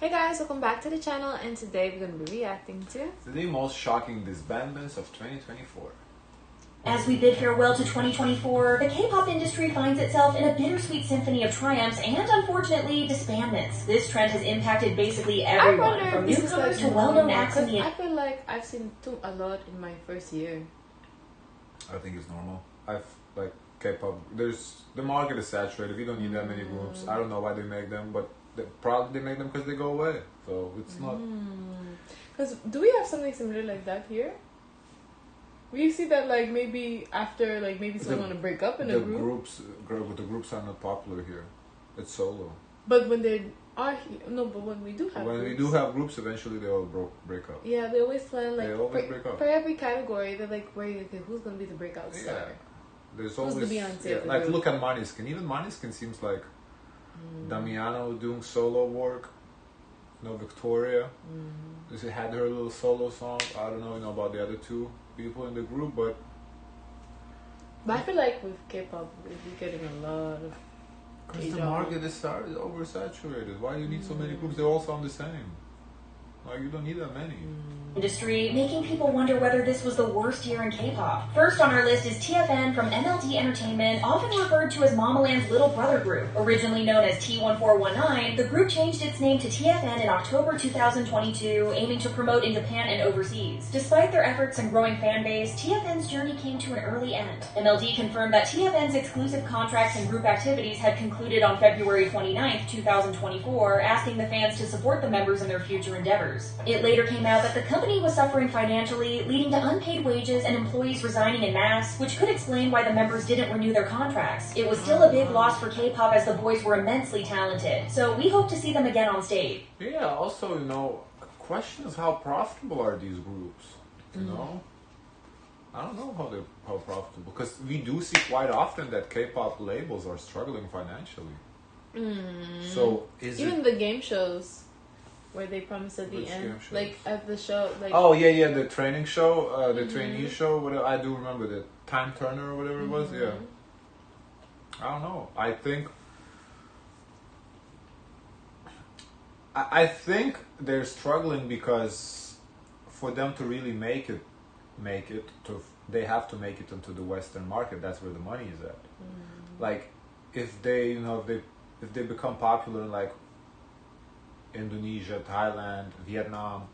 Hey guys, welcome back to the channel, and today we're going to be reacting to the most shocking disbandments of 2024. As we bid farewell to 2024, the K-pop industry finds itself in a bittersweet symphony of triumphs and, unfortunately, disbandments. This trend has impacted basically everyone, from newcomers to well-known acts in the... I feel like I've seen a lot in my first year. I think it's normal. K-pop, the market is saturated. We don't need that many groups. I don't know why they make them, but probably they make them because they go away. So it's not... Because do we have something similar like that here? We see that maybe after maybe someone want to break up in a group. The groups are not popular here. It's solo. But when they are but when we do have we do have groups, eventually they all break up. Yeah, they always plan they always break up. For every category. They're like, wait, okay, who's gonna be the breakout star? Yeah. There's who's always the Beyonce? like look at Måneskin. Even Måneskin seems like Damiano doing solo work. Victoria. She had her little solo song. I don't know, about the other two people in the group, but I feel like with K-pop, we're getting a lot of. Because the market is oversaturated. Why do you need so many groups? They all sound the same. You don't need that many. Industry, making people wonder whether this was the worst year in K-pop. First on our list is TFN from MLD Entertainment, often referred to as Mamaland's little brother group. Originally known as T1419, the group changed its name to TFN in October 2022, aiming to promote in Japan and overseas. Despite their efforts and growing fan base, TFN's journey came to an early end. MLD confirmed that TFN's exclusive contracts and group activities had concluded on February 29, 2024, asking the fans to support the members in their future endeavors. It later came out that the company was suffering financially, leading to unpaid wages and employees resigning en masse, which could explain why the members didn't renew their contracts. It was still a big loss for K-pop as the boys were immensely talented, so we hope to see them again on stage. Yeah, also, the question is how profitable are these groups, you know? I don't know how profitable, because we do see quite often that K-pop labels are struggling financially. So even the game shows where they promise at the end, at the show, the training show, the trainee show, whatever. I do remember the Time Turner or whatever it was. Yeah, I don't know. I think they're struggling because for them to really make it, they have to make it into the Western market. That's where the money is at. If they, if they become popular in Indonesia, Thailand, Vietnam,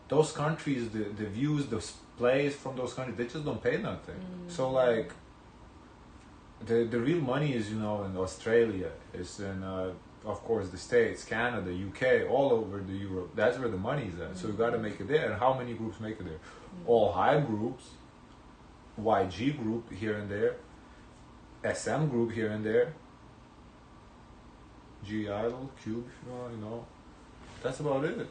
those countries, the views, the plays from those countries, they just don't pay nothing. So the real money is, in Australia, is in, of course, the States, Canada, UK, all over the Europe. That's where the money is at. So you got to make it there. And how many groups make it there? All hype groups, YG group here and there, SM group here and there, G Idol, Cube, that's about it. Yeah.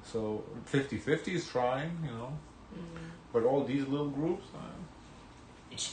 So 50-50 is trying, but all these little groups.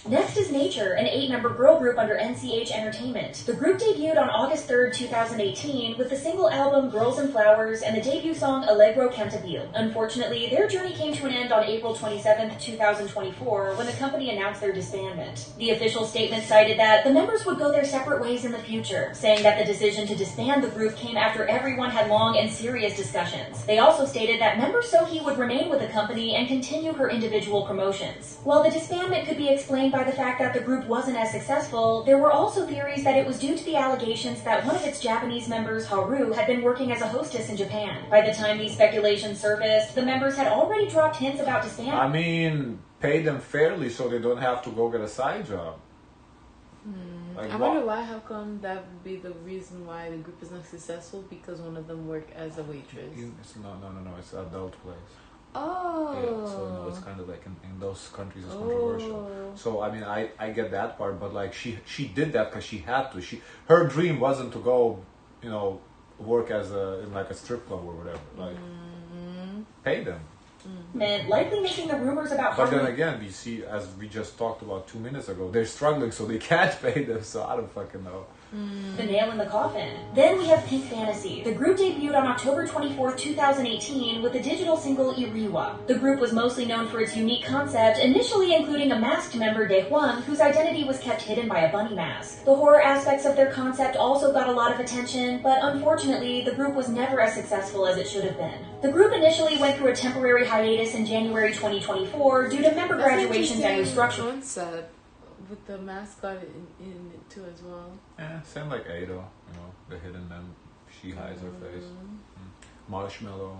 Next is Nature, an 8-member girl group under NCH Entertainment. The group debuted on August 3, 2018 with the single album Girls and Flowers and the debut song Allegro Cantabile. Unfortunately, their journey came to an end on April 27, 2024 when the company announced their disbandment. The official statement cited that the members would go their separate ways in the future, saying that the decision to disband the group came after everyone had long and serious discussions. They also stated that member Sohee would remain with the company and continue her individual promotions. While the disbandment could be explained by the fact that the group wasn't as successful, there were also theories that it was due to the allegations that one of its Japanese members, Haru, had been working as a hostess in Japan. By the time these speculations surfaced, the members had already dropped hints about disbandment. Pay them fairly so they don't have to go get a side job. I wonder why. How come that would be the reason why the group is not successful? Because one of them worked as a waitress. No. It's an adult place. Oh. Yeah, so it's kind of in those countries it's controversial. So I get that part, but she did that because she had to. Her dream wasn't to go, work as in a strip club or whatever. Pay them. Likely making the rumors about But then again, we see, as we just talked about 2 minutes ago, they're struggling, so they can't pay them. So I don't fucking know. The nail in the coffin. Then we have Pink Fantasy. The group debuted on October 24, 2018 with the digital single Iriwa. The group was mostly known for its unique concept, initially including a masked member, Daehwan, whose identity was kept hidden by a bunny mask. The horror aspects of their concept also got a lot of attention, but unfortunately, the group was never as successful as it should have been. The group initially went through a temporary hiatus in January 2024 due to member graduations and restructuring. Concept with the mascot in it too as well. Yeah, same like Ado, the hidden she hides her face. Marshmallow,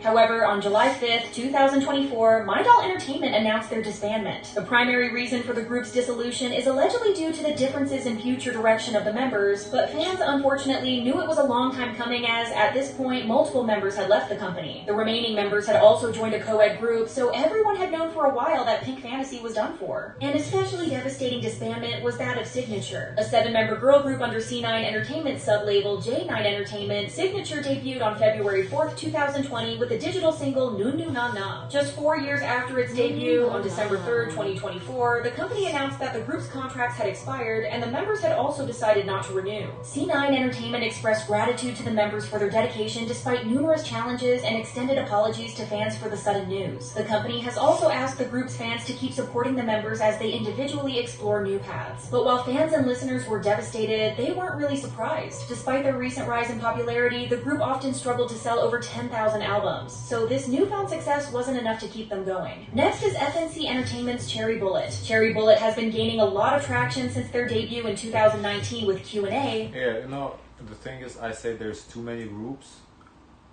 However, on July 5th, 2024, My Doll Entertainment announced their disbandment. The primary reason for the group's dissolution is allegedly due to the differences in future direction of the members, but fans unfortunately knew it was a long time coming as, at this point, multiple members had left the company. The remaining members had also joined a co-ed group, so everyone had known for a while that Pink Fantasy was done for. An especially devastating disbandment was that of Signature. A 7-member girl group under C9 Entertainment sub-label J9 Entertainment, Signature debuted on February 4th, 2020 with the digital single Nu Nu Na Na. Just 4 years after its debut, on December 3rd, 2024, the company announced that the group's contracts had expired and the members had also decided not to renew. C9 Entertainment expressed gratitude to the members for their dedication despite numerous challenges and extended apologies to fans for the sudden news. The company has also asked the group's fans to keep supporting the members as they individually explore new paths. But while fans and listeners were devastated, they weren't really surprised. Despite their recent rise in popularity, the group often struggled to sell over 10,000 albums, so this newfound success wasn't enough to keep them going. Next is FNC Entertainment's Cherry Bullet. Cherry Bullet has been gaining a lot of traction since their debut in 2019 with Q&A. Yeah, the thing is, I say there's too many groups,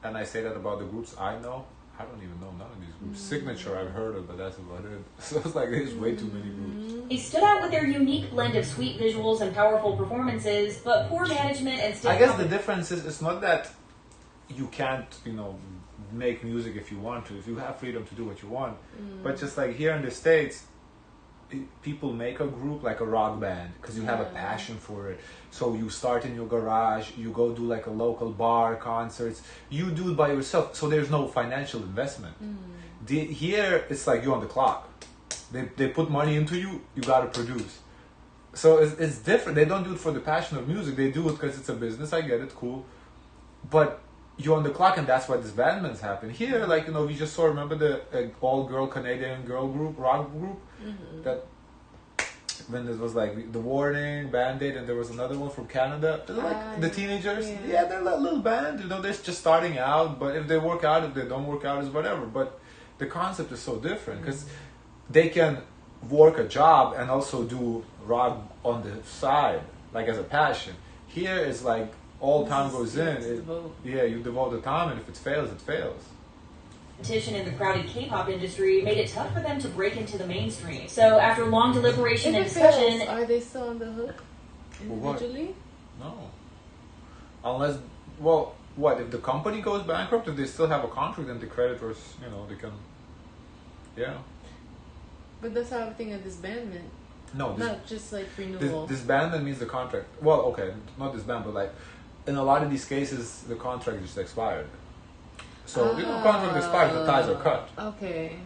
and I say that about the groups I know. I don't even know none of these groups. Signature I've heard of, but that's about it. So it's like there's way too many groups. They stood out with their unique blend of sweet visuals and powerful performances, but poor management and stiff I guess the difference is it's not that you can't, make music if you want to, if you have freedom to do what you want. But just like here in the States, people make a group like a rock band because you have a passion for it. So you start in your garage, you go do like a local bar, concerts, you do it by yourself. So there's no financial investment. Here, it's like you're on the clock. They put money into you, you gotta produce. So it's different. They don't do it for the passion of music. They do it because it's a business. I get it, cool. But you're on the clock, and that's why disbandments happen. Here, we just saw, remember the all-girl Canadian girl group, rock group? That when it was like The Warning, Band-Aid, and there was another one from Canada. The teenagers, they're a little band, they're just starting out, but if they work out, if they don't work out, is whatever. But the concept is so different, because they can work a job and also do rock on the side, like as a passion. Here, it's like, all time goes in. You devote the time, and if it fails, it fails. Competition in the crowded K-pop industry made it tough for them to break into the mainstream. So after long deliberation and discussion, are they still on the hook individually? No. Unless, what if the company goes bankrupt? If they still have a contract, then the creditors, they can. Yeah. But that's how I think of disbandment. No, not just like renewal. Disbandment means the contract. Well, okay, not disband, but like. In a lot of these cases, the contract just expired. So, contract expired, the ties are cut. Okay.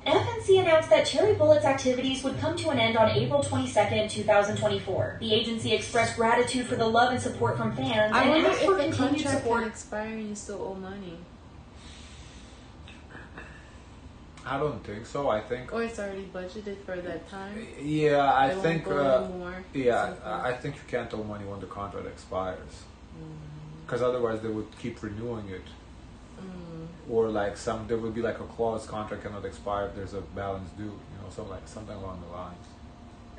FNC announced that Cherry Bullet's activities would come to an end on April 22nd, 2024. The agency expressed gratitude for the love and support from fans and asked for continued support. Expire and you still owe money. I don't think so. I think. Or it's already budgeted for that time. Yeah, I think. Yeah, I think you can't owe money when the contract expires, because otherwise they would keep renewing it. Or there would be like a clause: contract cannot expire if there's a balance due. Something along the lines.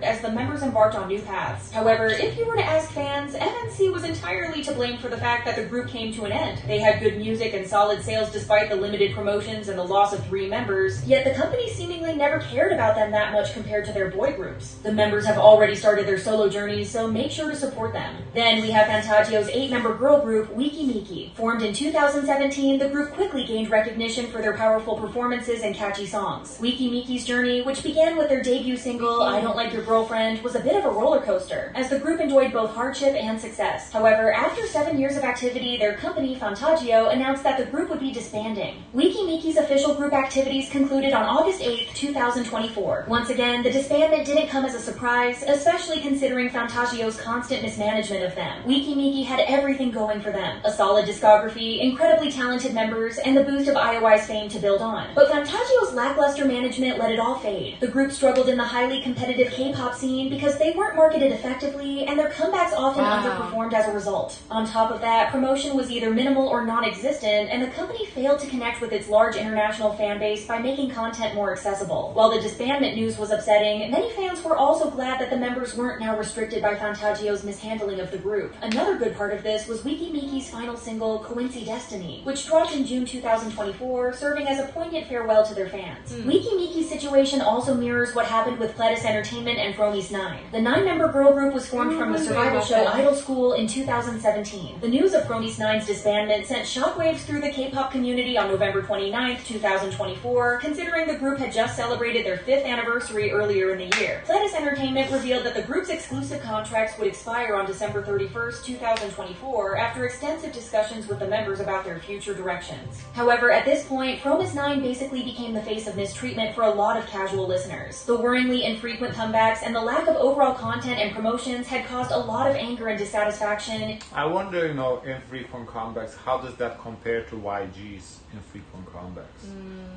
As the members embarked on new paths. However, if you were to ask fans, FNC was entirely to blame for the fact that the group came to an end. They had good music and solid sales despite the limited promotions and the loss of 3 members, yet the company seemingly never cared about them that much compared to their boy groups. The members have already started their solo journeys, so make sure to support them. Then we have Fantagio's 8-member girl group, Weki Meki. Formed in 2017, the group quickly gained recognition for their powerful performances and catchy songs. Weki Meki's journey, which began with their debut single, I Don't Like Your Girlfriend was a bit of a roller coaster, as the group enjoyed both hardship and success. However, after 7 years of activity, their company, Fantagio, announced that the group would be disbanding. Weki Meki's official group activities concluded on August 8th, 2024. Once again, the disbandment didn't come as a surprise, especially considering Fantagio's constant mismanagement of them. Weki Meki had everything going for them: a solid discography, incredibly talented members, and the boost of IOI's fame to build on. But Fantagio's lackluster management let it all fade. The group struggled in the highly competitive K-pop scene because they weren't marketed effectively, and their comebacks often underperformed as a result. On top of that, promotion was either minimal or non-existent, and the company failed to connect with its large international fan base by making content more accessible. While the disbandment news was upsetting, many fans were also glad that the members weren't now restricted by Fantagio's mishandling of the group. Another good part of this was Weki Meki's final single, Coincy Destiny, which dropped in June 2024, serving as a poignant farewell to their fans. Weki Meki's situation also mirrors what happened with Pledis Entertainment and Fromis 9. The 9-member girl group was formed from the survival show Idol School in 2017. The news of Fromis 9's disbandment sent shockwaves through the K-pop community on November 29th, 2024, considering the group had just celebrated their 5th anniversary earlier in the year. Pledis Entertainment revealed that the group's exclusive contracts would expire on December 31st, 2024, after extensive discussions with the members about their future directions. However, at this point, Fromis 9 basically became the face of mistreatment for a lot of casual listeners. The worryingly infrequent comebacks and the lack of overall content and promotions had caused a lot of anger and dissatisfaction. I wonder, infrequent comebacks, how does that compare to YG's infrequent comebacks?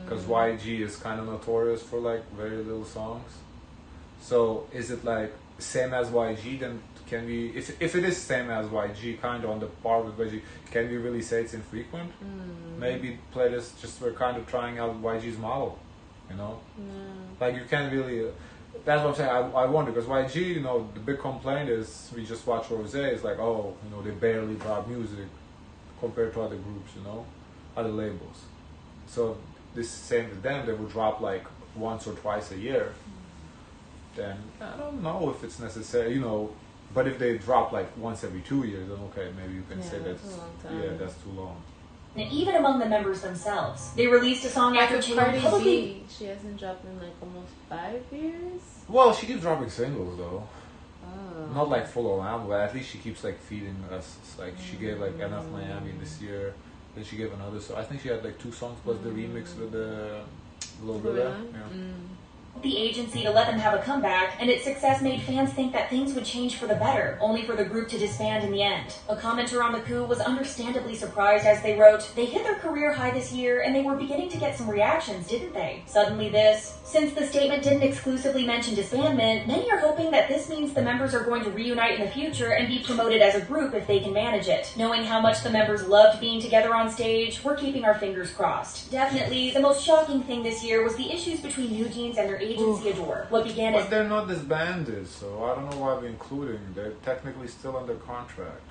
Because YG is kind of notorious for very little songs. So is it same as YG? Then can we, if it is same as YG, kind of on the par with YG, can we really say it's infrequent? Maybe playlists just were kind of trying out YG's model, you can't really. That's what I'm saying. I wonder, because YG, the big complaint is we just watch Rosé. It's they barely drop music compared to other groups, other labels. So this same with them, they would drop once or twice a year. Then I don't know if it's necessary, But if they drop once every 2 years, then okay, maybe you can say that's that's too long. And even among the members themselves, they released a song after Cardi publicly. B, she hasn't dropped in almost 5 years. Well, she keeps dropping singles though. Not full on album, but at least she keeps feeding us. She gave Enough Miami this year. Then she gave another song. I think she had 2 songs plus the remix with the Lil Gorilla. The agency to let them have a comeback, and its success made fans think that things would change for the better, only for the group to disband in the end. A commenter on the coup was understandably surprised as they wrote, "They hit their career high this year, and they were beginning to get some reactions, didn't they? Suddenly this." Since the statement didn't exclusively mention disbandment, many are hoping that this means the members are going to reunite in the future and be promoted as a group if they can manage it. Knowing how much the members loved being together on stage, we're keeping our fingers crossed. Definitely, the most shocking thing this year was the issues between NewJeans and their agency Adore. What began as— But they're not disbanded, so I don't know why we're including. They're technically still under contract.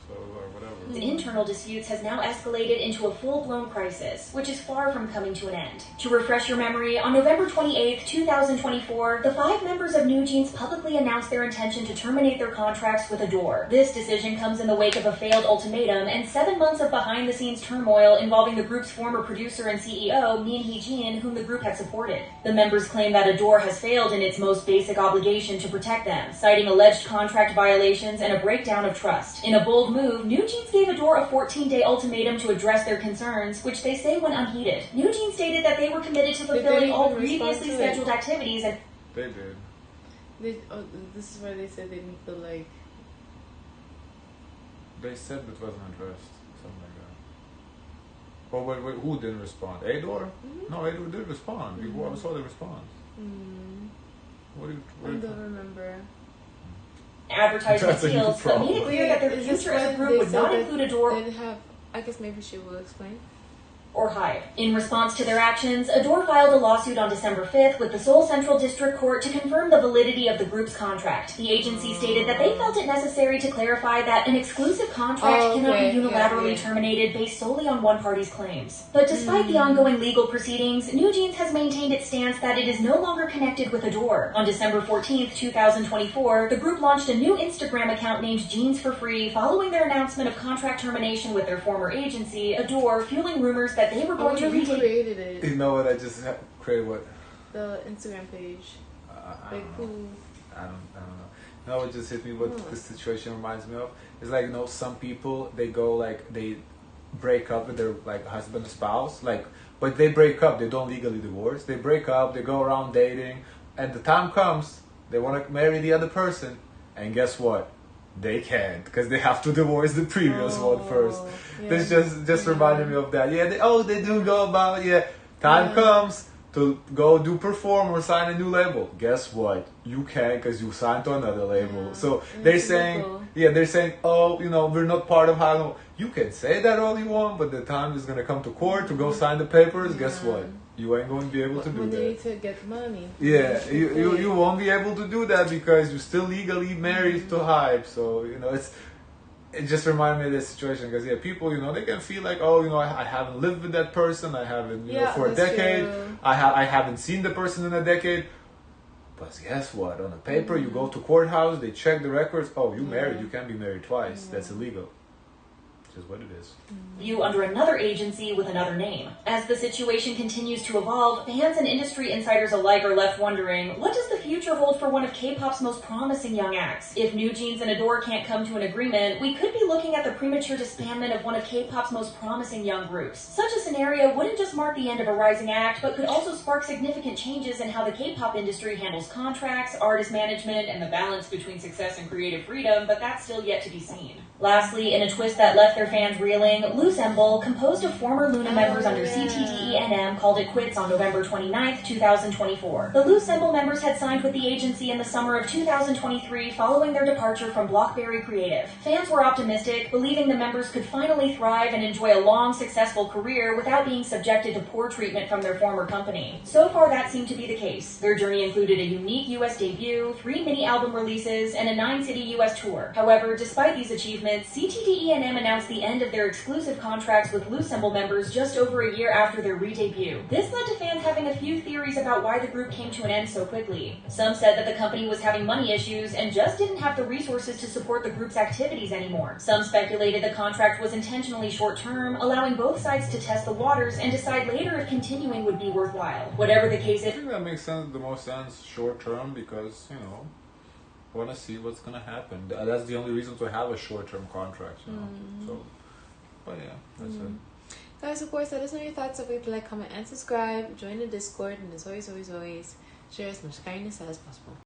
So, whatever. Internal disputes has now escalated into a full-blown crisis, which is far from coming to an end. To refresh your memory, on November 28th, 2024, the 5 members of NewJeans publicly announced their intention to terminate their contracts with Adore. This decision comes in the wake of a failed ultimatum and 7 months of behind-the-scenes turmoil involving the group's former producer and CEO, Min Hee-jin, whom the group had supported. The members claim that Adore has failed in its most basic obligation to protect them, citing alleged contract violations and a breakdown of trust. In a bold move, NewJeans gave Adore a 14-day ultimatum to address their concerns, which they say went unheeded. NewJeans stated that they were committed to fulfilling all previously scheduled activities and— They did. This is where they said they didn't feel like... They said it wasn't addressed, something like that. Oh, wait, who didn't respond? Adore? No, Adore did respond. I saw the response. I don't remember. advertising deals, but made it clear that their future as a group would not include Adore. I guess maybe she will explain. Or Hive. In response to their actions, Adore filed a lawsuit on December 5th with the Seoul Central District Court to confirm the validity of the group's contract. The agency stated that they felt it necessary to clarify that an exclusive contract cannot be unilaterally terminated based solely on one party's claims. But despite the ongoing legal proceedings, NewJeans has maintained its stance that it is no longer connected with Adore. On December 14th, 2024, the group launched a new Instagram account named Jeans for Free following their announcement of contract termination with their former agency, Adore, fueling rumors that they were going to retake. Created it. You know what? I just created what? The Instagram page. Like who? I don't know. You know what just hit me? What this situation reminds me of is like, you know, some people they go like they break up with their like husband or spouse, like, but they break up. They don't legally divorce. They break up. They go around dating, and the time comes they want to marry the other person, and guess what? They can't because they have to divorce the previous one first. Yeah. This just reminded me of that. Yeah, they do go about, yeah. Time comes to go do perform or sign a new label. Guess what? You can't because you signed to another label. So they're saying, oh, you know, we're not part of how. You can say that all you want, but the time is gonna come to court to go sign the papers. Guess what? You ain't going to be able to do that. You need to get money. Yeah, you won't be able to do that because you're still legally married to Hype. So, you know, it just reminded me of this situation because, yeah, people, you know, they can feel like, oh, you know, I haven't lived with that person. I haven't, you know, for a decade. True. I haven't seen the person in a decade. But guess what? On the paper, you go to courthouse, they check the records. Oh, you married. You can't be married twice. That's illegal. Which is what it is. You under another agency with another name. As the situation continues to evolve, fans and industry insiders alike are left wondering, what does the future hold for one of K-pop's most promising young acts? If NewJeans and Adore can't come to an agreement, we could be looking at the premature disbandment of one of K-pop's most promising young groups. Such a scenario wouldn't just mark the end of a rising act, but could also spark significant changes in how the K-pop industry handles contracts, artist management, and the balance between success and creative freedom, but that's still yet to be seen. Lastly, in a twist that left their fans reeling, Loossemble, composed of former Luna members under CTTENM, called it quits on November 29th, 2024. The Loossemble members had signed with the agency in the summer of 2023 following their departure from Blockberry Creative. Fans were optimistic, believing the members could finally thrive and enjoy a long, successful career without being subjected to poor treatment from their former company. So far, that seemed to be the case. Their journey included a unique US debut, 3 mini-album releases, and a 9-city US tour. However, despite these achievements, CTTENM announced the end of their exclusive contracts with Loossemble members just over a year after their re-debut. This led to fans having a few theories about why the group came to an end so quickly. Some said that the company was having money issues and just didn't have the resources to support the group's activities anymore. Some speculated the contract was intentionally short-term, allowing both sides to test the waters and decide later if continuing would be worthwhile. Whatever the case, I think that makes sense, the most sense short-term because, you know, want to see what's going to happen. That's the only reason to have a short-term contract, you know. So, but yeah, that's it. Guys, of course, let us know your thoughts. If you like, comment, and subscribe. Join the Discord, and as always, share as much kindness as possible.